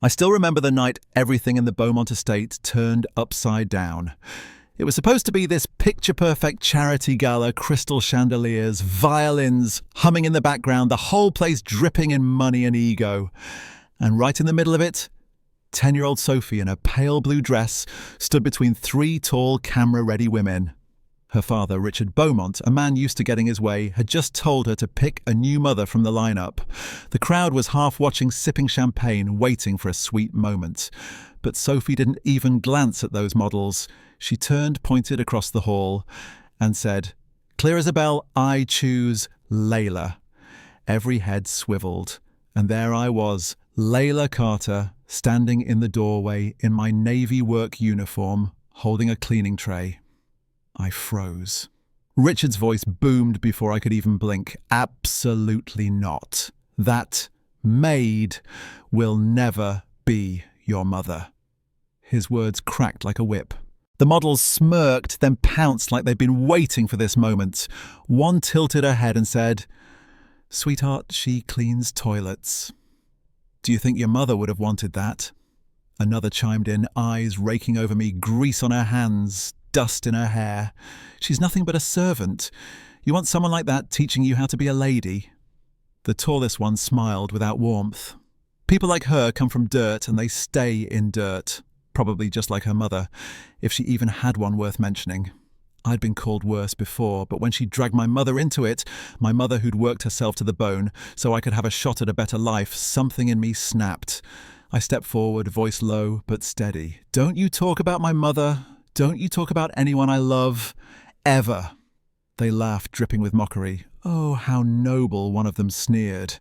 I still remember the night everything in the Beaumont estate turned upside down. It was supposed to be this picture-perfect charity gala, crystal chandeliers, violins humming in the background, the whole place dripping in money and ego. And right in the middle of it, 10-year-old Sophie in a pale blue dress stood between three tall camera-ready women. Her father, Richard Beaumont, a man used to getting his way, had just told her to pick a new mother from the lineup. The crowd was half watching, sipping champagne, waiting for a sweet moment. But Sophie didn't even glance at those models. She turned, pointed across the hall, and said, "Clear as a bell, I choose Layla." Every head swiveled, and there I was, Layla Carter, standing in the doorway in my Navy work uniform, holding a cleaning tray. I froze. Richard's voice boomed before I could even blink. "Absolutely not. That Maid will never be your mother." His words cracked like a whip. The models smirked, then pounced like they'd been waiting for this moment. One tilted her head and said, "Sweetheart, she cleans toilets." "Do you think your mother would have wanted that?" Another chimed in, eyes raking over me, grease on her hands, dust in her hair. "She's nothing but a servant. You want someone like that teaching you how to be a lady?" The tallest one smiled without warmth. "People like her come from dirt and they stay in dirt. Probably just like her mother, if she even had one worth mentioning." I'd been called worse before, but when she dragged my mother into it, my mother who'd worked herself to the bone so I could have a shot at a better life, something in me snapped. I stepped forward, voice low but steady. "Don't you talk about my mother. Don't you talk about anyone I love. Ever." They laughed, dripping with mockery. "Oh, how noble," one of them sneered.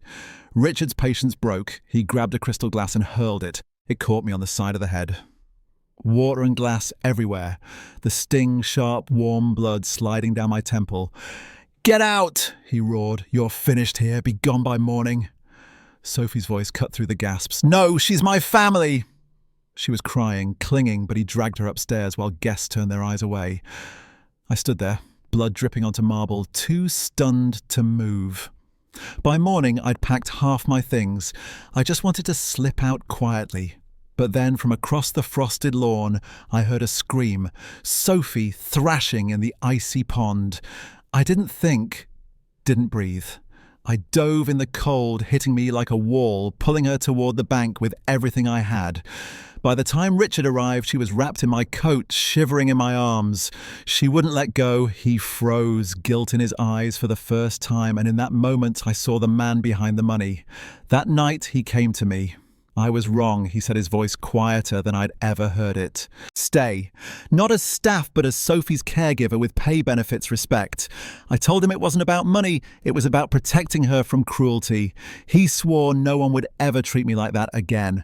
Richard's patience broke. He grabbed a crystal glass and hurled it. It caught me on the side of the head. Water and glass everywhere. The sting, sharp, warm blood sliding down my temple. "Get out!" he roared. "You're finished here. Be gone by morning." Sophie's voice cut through the gasps. "No, she's my family!" She was crying, clinging, but he dragged her upstairs while guests turned their eyes away. I stood there, blood dripping onto marble, too stunned to move. By morning, I'd packed half my things. I just wanted to slip out quietly. But then, from across the frosted lawn, I heard a scream. Sophie thrashing in the icy pond. I didn't think, didn't breathe. I dove in the cold, hitting me like a wall, pulling her toward the bank with everything I had. By the time Richard arrived, she was wrapped in my coat, shivering in my arms. She wouldn't let go. He froze, guilt in his eyes for the first time, and in that moment I saw the man behind the money. That night he came to me. "I was wrong," he said, his voice quieter than I'd ever heard it. "Stay. Not as staff, but as Sophie's caregiver with pay benefits respect." I told him it wasn't about money, it was about protecting her from cruelty. He swore no one would ever treat me like that again.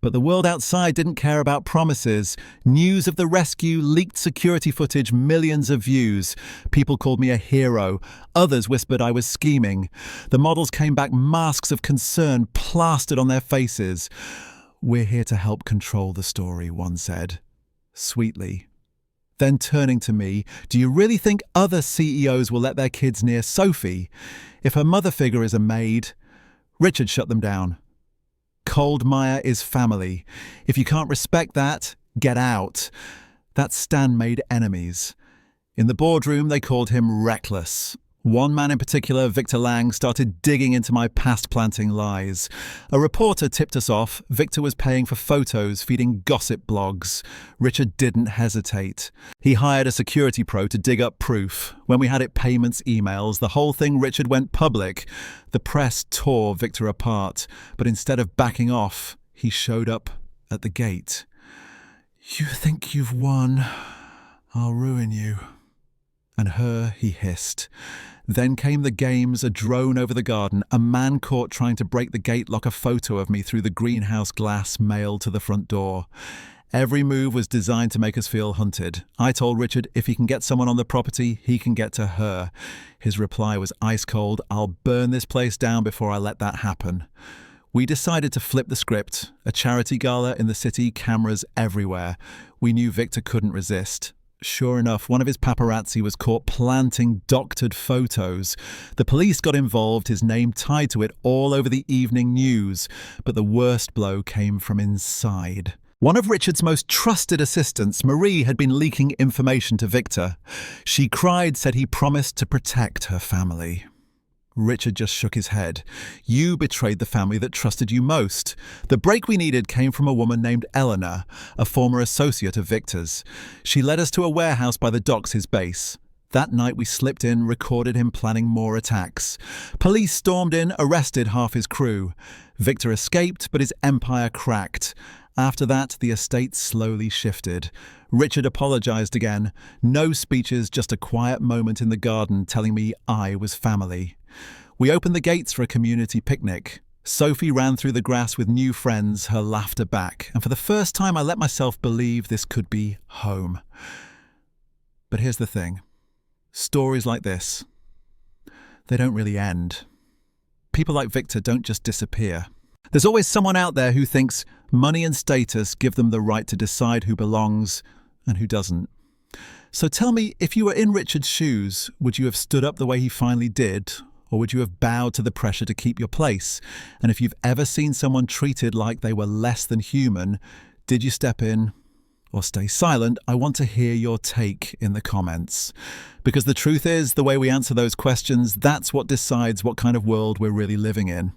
But the world outside didn't care about promises. News of the rescue, leaked security footage, millions of views. People called me a hero. Others whispered I was scheming. The models came back, masks of concern plastered on their faces. "We're here to help control the story," one said, sweetly. Then turning to me, "Do you really think other CEOs will let their kids near Sophie? If her mother figure is a maid..." Richard shut them down. "Cold mire is family. If you can't respect that, get out." That stand made enemies. In the boardroom, they called him reckless. One man in particular, Victor Lang, started digging into my past planting lies. A reporter tipped us off. Victor was paying for photos, feeding gossip blogs. Richard didn't hesitate. He hired a security pro to dig up proof. When we had it payments, emails, the whole thing, Richard went public. The press tore Victor apart, but instead of backing off, he showed up at the gate. "You think you've won? I'll ruin you." And her, he hissed. Then came the games, a drone over the garden, a man caught trying to break the gate lock, a photo of me through the greenhouse glass mailed to the front door. Every move was designed to make us feel hunted. I told Richard if he can get someone on the property, he can get to her. His reply was ice cold. "I'll burn this place down before I let that happen." We decided to flip the script. A charity gala in the city, cameras everywhere. We knew Victor couldn't resist. Sure enough, one of his paparazzi was caught planting doctored photos. The police got involved, his name tied to it all over the evening news. But the worst blow came from inside. One of Richard's most trusted assistants, Marie, had been leaking information to Victor. She cried, said he promised to protect her family. Richard just shook his head. You betrayed the family that trusted you most. The break we needed came from a woman named Eleanor, a former associate of Victor's. She led us to a warehouse by the docks, his base. That night we slipped in, recorded him planning more attacks. Police stormed in, arrested half his crew. Victor escaped, but his empire cracked. After that, the estate slowly shifted. Richard apologized again. No speeches, just a quiet moment in the garden telling me I was family. We opened the gates for a community picnic. Sophie ran through the grass with new friends, her laughter back, and for the first time I let myself believe this could be home. But here's the thing. Stories like this, they don't really end. People like Victor don't just disappear. There's always someone out there who thinks money and status give them the right to decide who belongs and who doesn't. So tell me, if you were in Richard's shoes, would you have stood up the way he finally did, or would you have bowed to the pressure to keep your place? And if you've ever seen someone treated like they were less than human, did you step in or stay silent? I want to hear your take in the comments. Because the truth is, the way we answer those questions, that's what decides what kind of world we're really living in.